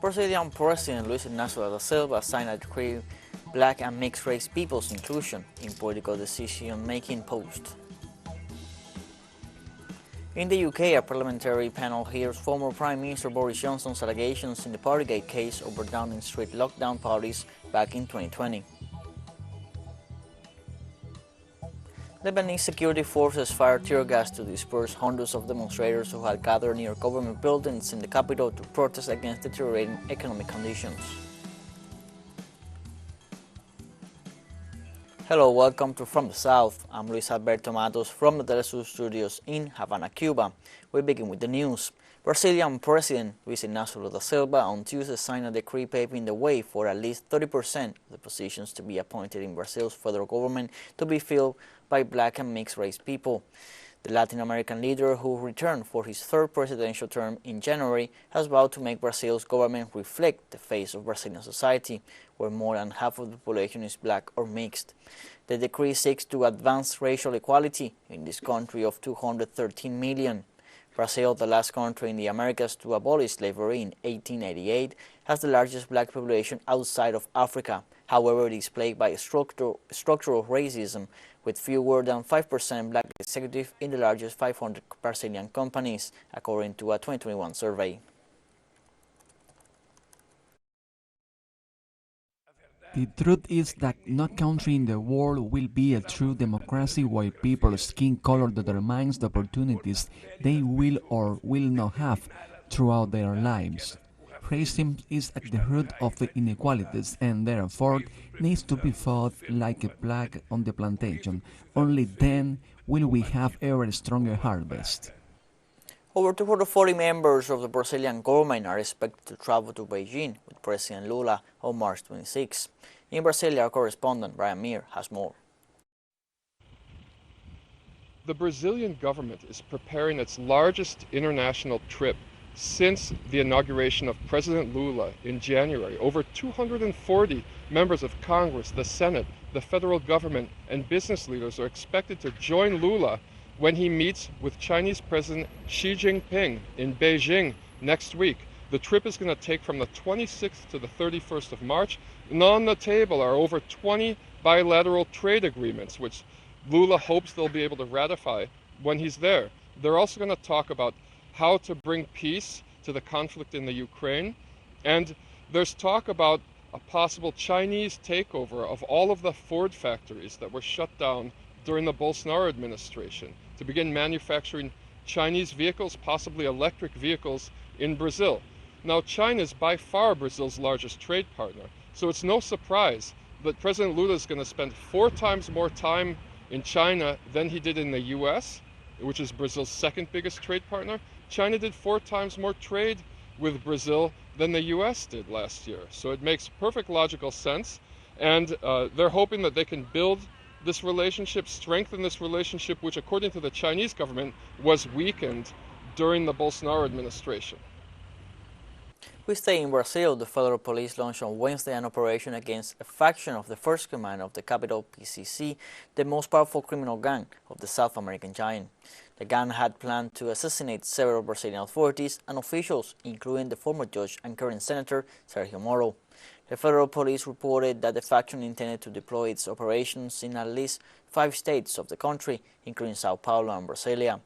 Brazilian President Luis Inácio da Silva signed a decree black and mixed-race people's inclusion in political decision-making post. In the UK, a parliamentary panel hears former Prime Minister Boris Johnson's allegations in the Partygate case over Downing Street lockdown parties back in 2020. Lebanese security forces fired tear gas to disperse hundreds of demonstrators who had gathered near government buildings in the capital to protest against deteriorating economic conditions. Hello, welcome to From the South. I'm Luis Alberto Matos from the teleSUR studios in Havana, Cuba. We begin with the news. Brazilian President Luis Inácio da Silva on Tuesday signed a decree paving the way for at least 30% of the positions to be appointed in Brazil's federal government to be filled by black and mixed-race people. The Latin American leader, who returned for his third presidential term in January, has vowed to make Brazil's government reflect the face of Brazilian society, where more than half of the population is black or mixed. The decree seeks to advance racial equality in this country of 213 million. Brazil, the last country in the Americas to abolish slavery in 1888, has the largest black population outside of Africa. However, it is plagued by structural racism, with fewer than 5% black executives in the largest 500 Brazilian companies, according to a 2021 survey. The truth is that no country in the world will be a true democracy while people's skin color determines the opportunities they will or will not have throughout their lives. Racism is at the root of the inequalities and therefore needs to be fought like a plague on the plantation. Only then will we have ever stronger harvest. Over 240 members of the Brazilian government are expected to travel to Beijing with President Lula on March 26. In Brasilia, our correspondent Brian Meir has more. The Brazilian government is preparing its largest international trip since the inauguration of President Lula in January. Over 240 members of Congress, the Senate, the federal government, and business leaders are expected to join Lula when he meets with Chinese President Xi Jinping in Beijing next week. The trip is going to take from the 26th to the 31st of March, and on the table are over 20 bilateral trade agreements, which Lula hopes they'll be able to ratify when he's there. They're also going to talk about how to bring peace to the conflict in the Ukraine, and there's talk about a possible Chinese takeover of all of the Ford factories that were shut down during the Bolsonaro administration to begin manufacturing Chinese vehicles, possibly electric vehicles, in Brazil. Now, China is by far Brazil's largest trade partner, so it's no surprise that President Lula is going to spend 4 times more time in China than he did in the US, which is Brazil's second biggest trade partner. China did 4 times more trade with Brazil than the US did last year. So it makes perfect logical sense, and they're hoping that they can build this relationship, strengthen this relationship, which according to the Chinese government was weakened during the Bolsonaro administration. We stay in Brazil. The federal police launched on Wednesday an operation against a faction of the first command of the capital PCC, the most powerful criminal gang of the South American giant. The gang had planned to assassinate several Brazilian authorities and officials, including the former judge and current senator Sergio Moro. The federal police reported that the faction intended to deploy its operations in at least 5 states of the country, including Sao Paulo and Brasilia.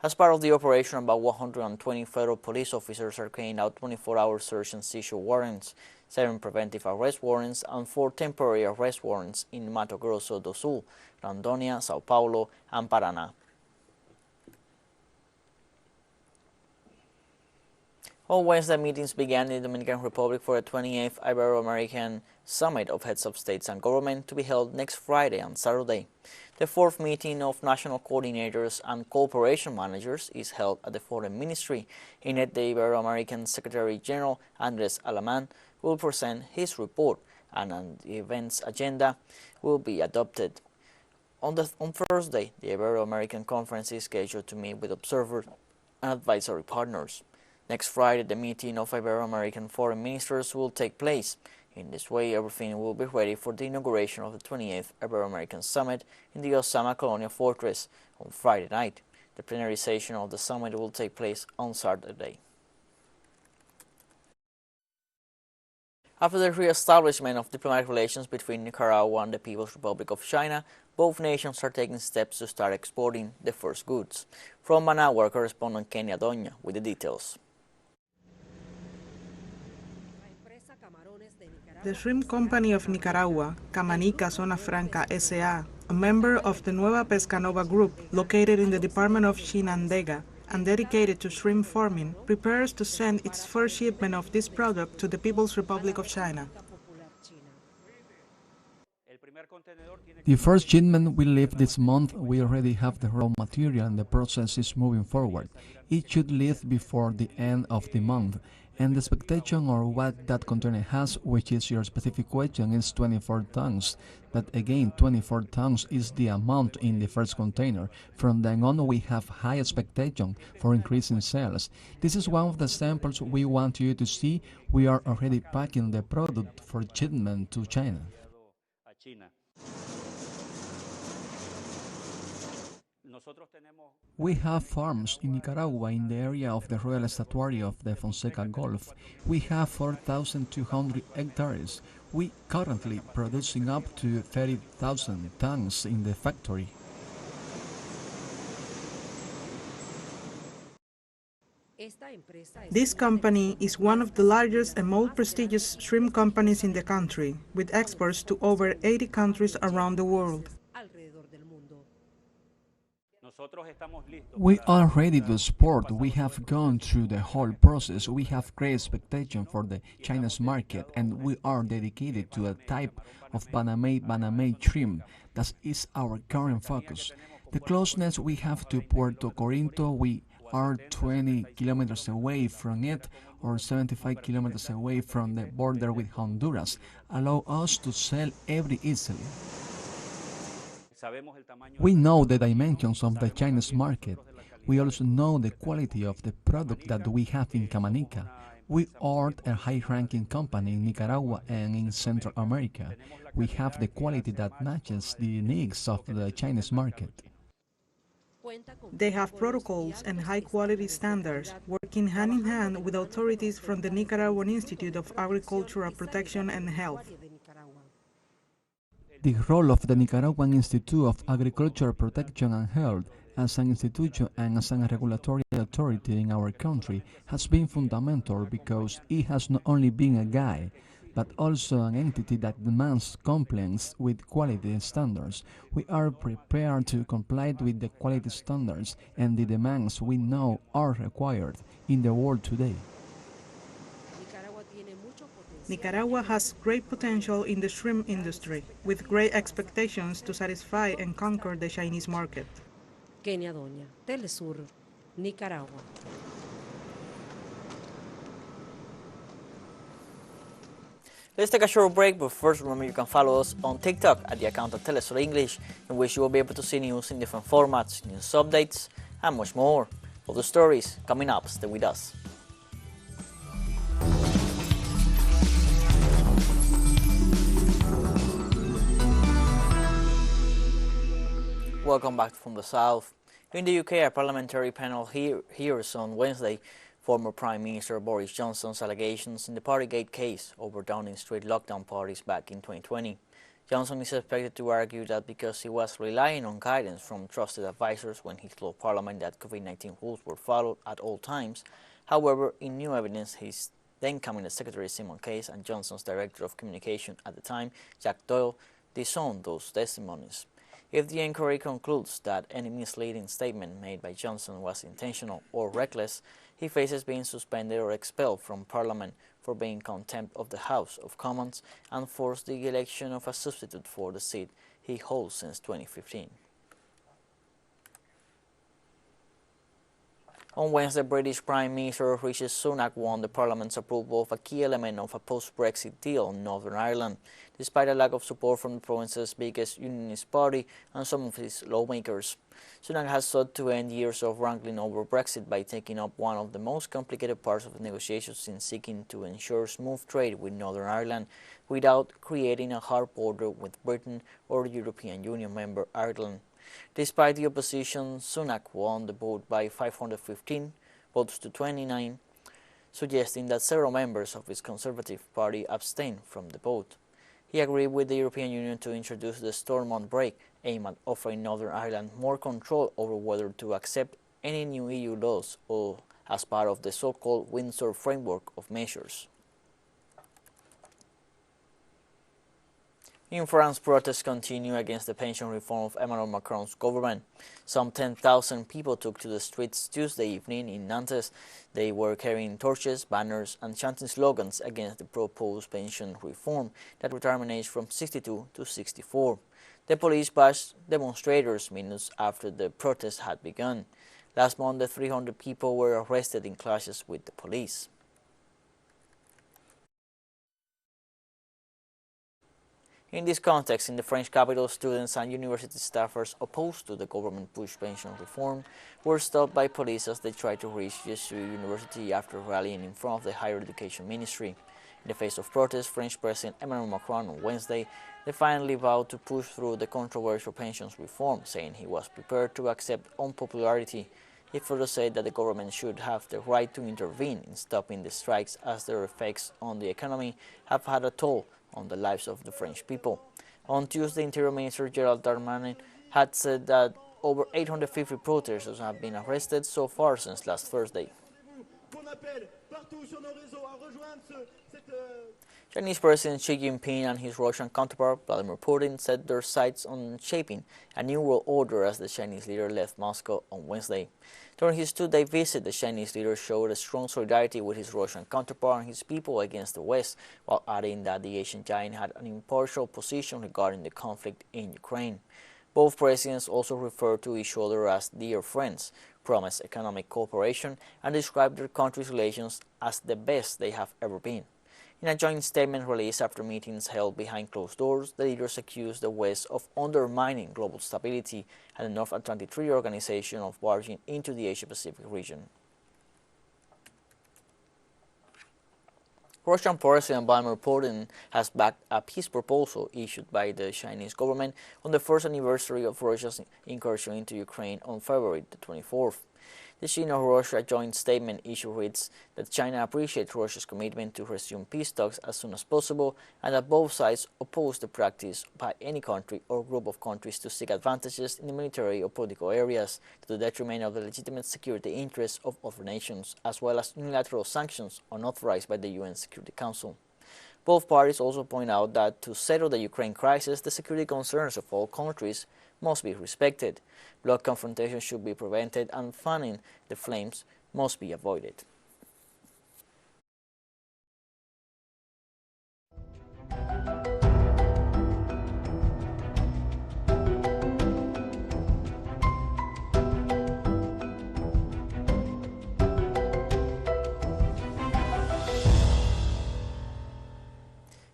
As part of the operation, about 120 federal police officers are carrying out 24-hour search and seizure warrants, 7 preventive arrest warrants, and 4 temporary arrest warrants in Mato Grosso do Sul, Rondônia, Sao Paulo, and Paraná. On Wednesday, meetings began in the Dominican Republic for the 28th Ibero-American Summit of Heads of States and Government to be held next Friday and Saturday. The 4th meeting of national coordinators and cooperation managers is held at the Foreign Ministry. In it, the Ibero-American Secretary General Andres Alamán will present his report, and the event's agenda will be adopted. On Thursday, the Ibero-American Conference is scheduled to meet with observers and advisory partners. Next Friday, the meeting of Ibero-American foreign ministers will take place. In this way, everything will be ready for the inauguration of the 28th Ibero-American Summit in the Osama Colonial Fortress on Friday night. The plenary session of the summit will take place on Saturday. After the re-establishment of diplomatic relations between Nicaragua and the People's Republic of China, both nations are taking steps to start exporting the first goods. From Managua, correspondent Kenia Doña with the details. The shrimp company of Nicaragua, Camanica Zona Franca S.A., a member of the Nueva Pescanova Group, located in the department of Chinandega and dedicated to shrimp farming, prepares to send its first shipment of this product to the People's Republic of China. The first shipment will leave this month. We already have the raw material and the process is moving forward. It should leave before the end of the month. And the expectation or what that container has, which is your specific question, is 24 tons. But again, 24 tons is the amount in the first container. From then on, we have high expectation for increasing sales. This is one of the samples we want you to see. We are already packing the product for shipment to China. We have farms in Nicaragua in the area of the Royal Estuary of the Fonseca Gulf. We have 4,200 hectares. We currently producing up to 30,000 tons in the factory. This company is one of the largest and most prestigious shrimp companies in the country, with exports to over 80 countries around the world. We are ready to export. We have gone through the whole process. We have great expectation for the Chinese market, and we are dedicated to a type of banana shrimp. That is our current focus. The closeness we have to Puerto Corinto, we are 20 kilometers away from it, or 75 kilometers away from the border with Honduras, allow us to sell every easily. We know the dimensions of the Chinese market. We also know the quality of the product that we have in Camanica. We are a high-ranking company in Nicaragua and in Central America. We have the quality that matches the needs of the Chinese market. They have protocols and high-quality standards, working hand-in-hand with authorities from the Nicaraguan Institute of Agricultural Protection and Health. The role of the Nicaraguan Institute of Agricultural Protection and Health as an institution and as a regulatory authority in our country has been fundamental because it has not only been a guide, but also an entity that demands compliance with quality standards. We are prepared to comply with the quality standards and the demands we know are required in the world today. Nicaragua has great potential in the shrimp industry, with great expectations to satisfy and conquer the Chinese market. Kenia Doña, teleSUR, Nicaragua. Let's take a short break, but first remember you can follow us on TikTok at the account of teleSUR English, in which you will be able to see news in different formats, news updates, and much more. All the stories coming up. Stay with us. Welcome back from the South. In the UK, a parliamentary panel hears on Wednesday former Prime Minister Boris Johnson's allegations in the Partygate case over Downing Street lockdown parties back in 2020. Johnson is expected to argue that because he was relying on guidance from trusted advisors when he told Parliament that COVID-19 rules were followed at all times. However, in new evidence, his then Cabinet Secretary Simon Case and Johnson's Director of Communication at the time, Jack Doyle, disowned those testimonies. If the inquiry concludes that any misleading statement made by Johnson was intentional or reckless, he faces being suspended or expelled from Parliament for being in contempt of the House of Commons and forced the election of a substitute for the seat he holds since 2015. On Wednesday, British Prime Minister Rishi Sunak won the Parliament's approval of a key element of a post-Brexit deal on Northern Ireland, despite a lack of support from the province's biggest unionist party and some of its lawmakers. Sunak has sought to end years of wrangling over Brexit by taking up one of the most complicated parts of the negotiations in seeking to ensure smooth trade with Northern Ireland without creating a hard border with Britain or the European Union member Ireland. Despite the opposition, Sunak won the vote by 515 votes to 29. suggesting that several members of his Conservative Party abstain from the vote. He agreed with the European Union to introduce the Stormont break, aimed at offering Northern Ireland more control over whether to accept any new EU laws or as part of the so-called Windsor framework of measures. In France, protests continue against the pension reform of Emmanuel Macron's government. Some 10,000 people took to the streets Tuesday evening in Nantes. They were carrying torches, banners, and chanting slogans against the proposed pension reform that retirement age from 62 to 64. The police bashed demonstrators minutes after the protest had begun. Last month, 300 people were arrested in clashes with the police. In this context, in the French capital, students and university staffers opposed to the government-pushed pension reform were stopped by police as they tried to reach Jesuit University after rallying in front of the Higher Education Ministry. In the face of protests, French President Emmanuel Macron on Wednesday defiantly vowed to push through the controversial pensions reform, saying he was prepared to accept unpopularity. He further said that the government should have the right to intervene in stopping the strikes as their effects on the economy have had a toll on the lives of the French people. On Tuesday, Interior Minister Gerald Darmanin had said that over 850 protesters have been arrested so far since last Thursday. Chinese President Xi Jinping and his Russian counterpart Vladimir Putin set their sights on shaping a new world order as the Chinese leader left Moscow on Wednesday. During his two-day visit, the Chinese leader showed a strong solidarity with his Russian counterpart and his people against the West, while adding that the Asian giant had an impartial position regarding the conflict in Ukraine. Both presidents also referred to each other as dear friends, promised economic cooperation, and described their countries' relations as the best they have ever been. In a joint statement released after meetings held behind closed doors, the leaders accused the West of undermining global stability and the North Atlantic Treaty Organization of barging into the Asia-Pacific region. Russian President Vladimir Putin has backed a peace proposal issued by the Chinese government on the first anniversary of Russia's incursion into Ukraine on February the 24th. The China-Russia joint statement issue reads that China appreciates Russia's commitment to resume peace talks as soon as possible and that both sides oppose the practice by any country or group of countries to seek advantages in the military or political areas to the detriment of the legitimate security interests of other nations, as well as unilateral sanctions unauthorized by the UN Security Council. Both parties also point out that to settle the Ukraine crisis, the security concerns of all countries must be respected. Blood confrontation should be prevented and fanning the flames must be avoided.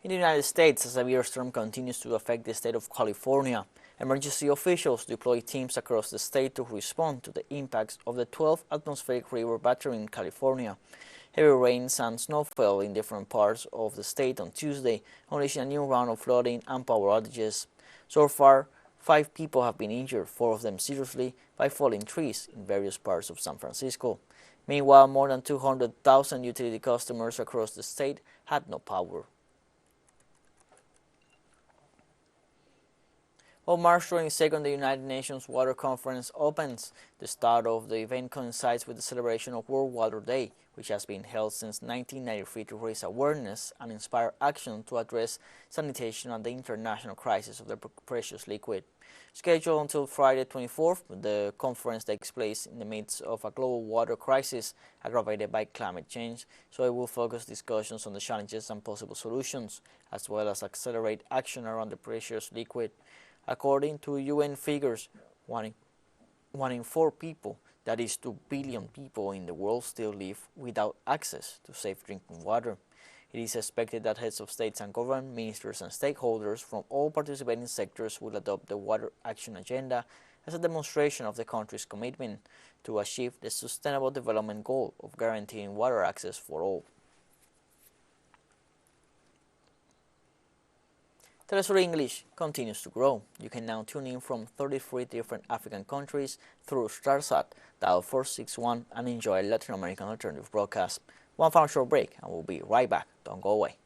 In the United States, a severe storm continues to affect the state of California. Emergency officials deploy teams across the state to respond to the impacts of the 12th atmospheric river battery in California. Heavy rains and snow fell in different parts of the state on Tuesday, unleashing a new round of flooding and power outages. So far, 5 people have been injured, 4 of them seriously, by falling trees in various parts of San Francisco. Meanwhile, more than 200,000 utility customers across the state had no power. On March 22nd, the United Nations Water Conference opens. The start of the event coincides with the celebration of World Water Day, which has been held since 1993 to raise awareness and inspire action to address sanitation and the international crisis of the precious liquid. Scheduled until Friday 24th, the conference takes place in the midst of a global water crisis aggravated by climate change, so it will focus discussions on the challenges and possible solutions, as well as accelerate action around the precious liquid. According to UN figures, one in 4 people, that is 2 billion people in the world, still live without access to safe drinking water. It is expected that heads of states and government, ministers and stakeholders from all participating sectors will adopt the Water Action Agenda as a demonstration of the country's commitment to achieve the Sustainable Development Goal of guaranteeing water access for all. teleSUR English continues to grow. You can now tune in from 33 different African countries through StarSat, dial 461, and enjoy Latin American alternative broadcasts. One final short break and we'll be right back. Don't go away.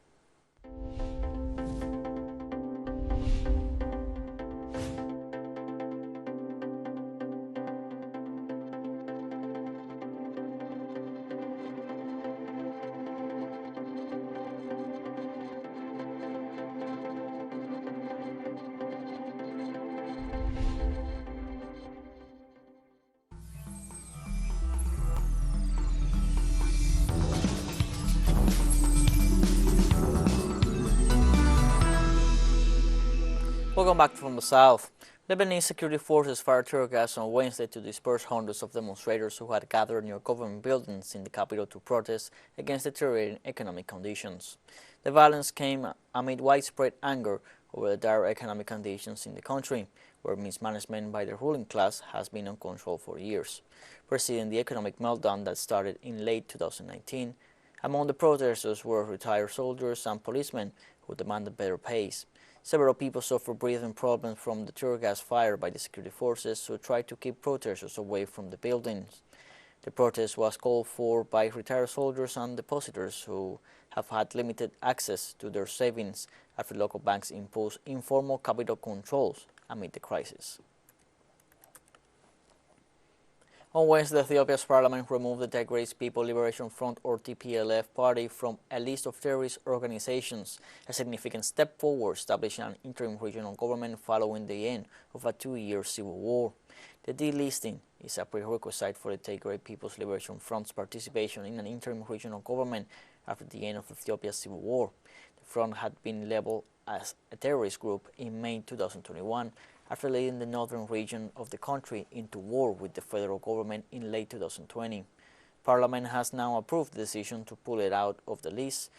Welcome back from the south. Lebanese security forces fired tear gas on Wednesday to disperse hundreds of demonstrators who had gathered near government buildings in the capital to protest against deteriorating economic conditions. The violence came amid widespread anger over the dire economic conditions in the country, where mismanagement by the ruling class has been uncontrolled for years, preceding the economic meltdown that started in late 2019. Among the protesters were retired soldiers and policemen who demanded better pays. Several people suffered breathing problems from the tear gas fired by the security forces who tried to keep protesters away from the buildings. The protest was called for by retired soldiers and depositors who have had limited access to their savings after local banks imposed informal capital controls amid the crisis. On Wednesday, Ethiopia's parliament removed the Tigray People Liberation Front or TPLF party from a list of terrorist organizations, a significant step forward establishing an interim regional government following the end of a 2-year civil war. The delisting is a prerequisite for the Tigray People's Liberation Front's participation in an interim regional government after the end of Ethiopia's civil war. The front had been labeled as a terrorist group in May 2021 after leading the northern region of the country into war with the federal government in late 2020. Parliament has now approved the decision to pull it out of the list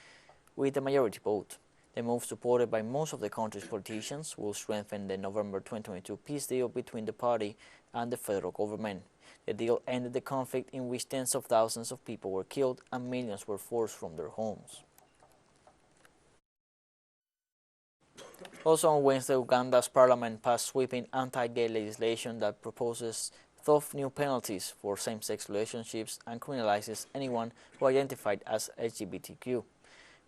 with a majority vote. The move, supported by most of the country's politicians, will strengthen the November 2022 peace deal between the party and the federal government. The deal ended the conflict in which tens of thousands of people were killed and millions were forced from their homes. Also on Wednesday, Uganda's parliament passed sweeping anti-gay legislation that proposes tough new penalties for same-sex relationships and criminalizes anyone who identified as LGBTQ.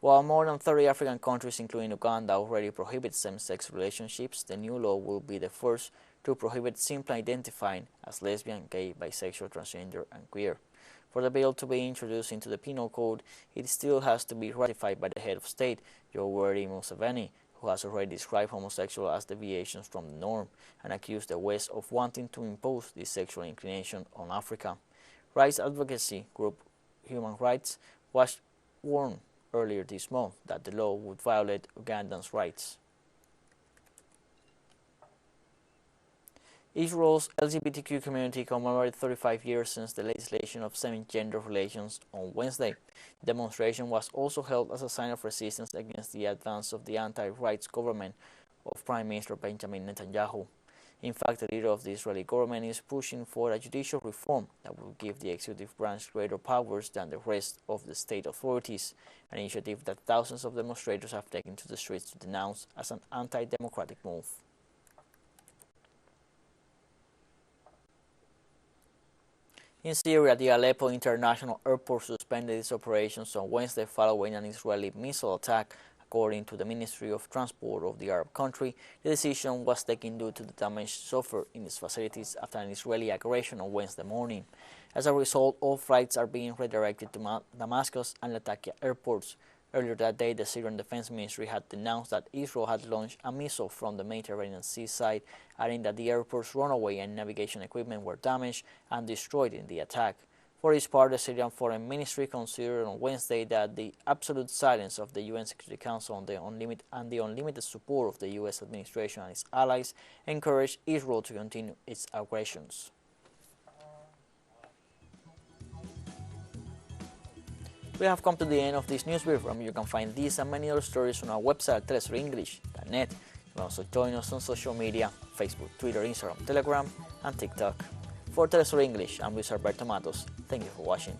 While more than 30 African countries, including Uganda, already prohibit same-sex relationships, the new law will be the first to prohibit simply identifying as lesbian, gay, bisexual, transgender, and queer. For the bill to be introduced into the penal code, it still has to be ratified by the head of state, Yoweri Museveni, who has already described homosexual as deviations from the norm and accused the West of wanting to impose this sexual inclination on Africa. Rights advocacy group Human Rights Watch warned earlier this month that the law would violate Ugandans' rights. Israel's LGBTQ community commemorated 35 years since the legislation of same-gender relations on Wednesday. The demonstration was also held as a sign of resistance against the advance of the anti-rights government of Prime Minister Benjamin Netanyahu. In fact, the leader of the Israeli government is pushing for a judicial reform that will give the executive branch greater powers than the rest of the state authorities, an initiative that thousands of demonstrators have taken to the streets to denounce as an anti-democratic move. In Syria, the Aleppo International Airport suspended its operations on Wednesday following an Israeli missile attack. According to the Ministry of Transport of the Arab country, the decision was taken due to the damage suffered in its facilities after an Israeli aggression on Wednesday morning. As a result, all flights are being redirected to Damascus and Latakia airports. Earlier that day, the Syrian Defense Ministry had denounced that Israel had launched a missile from the Mediterranean Sea side, adding that the airport's runway and navigation equipment were damaged and destroyed in the attack. For its part, the Syrian Foreign Ministry considered on Wednesday that the absolute silence of the UN Security Council and the unlimited support of the U.S. administration and its allies encouraged Israel to continue its aggressions. We have come to the end of this news brief. You can find these and many other stories on our website at telesurenglish.net. You can also join us on social media, Facebook, Twitter, Instagram, Telegram, and TikTok. For TeleSUR English, I'm Luis Alberto Matos. Thank you for watching.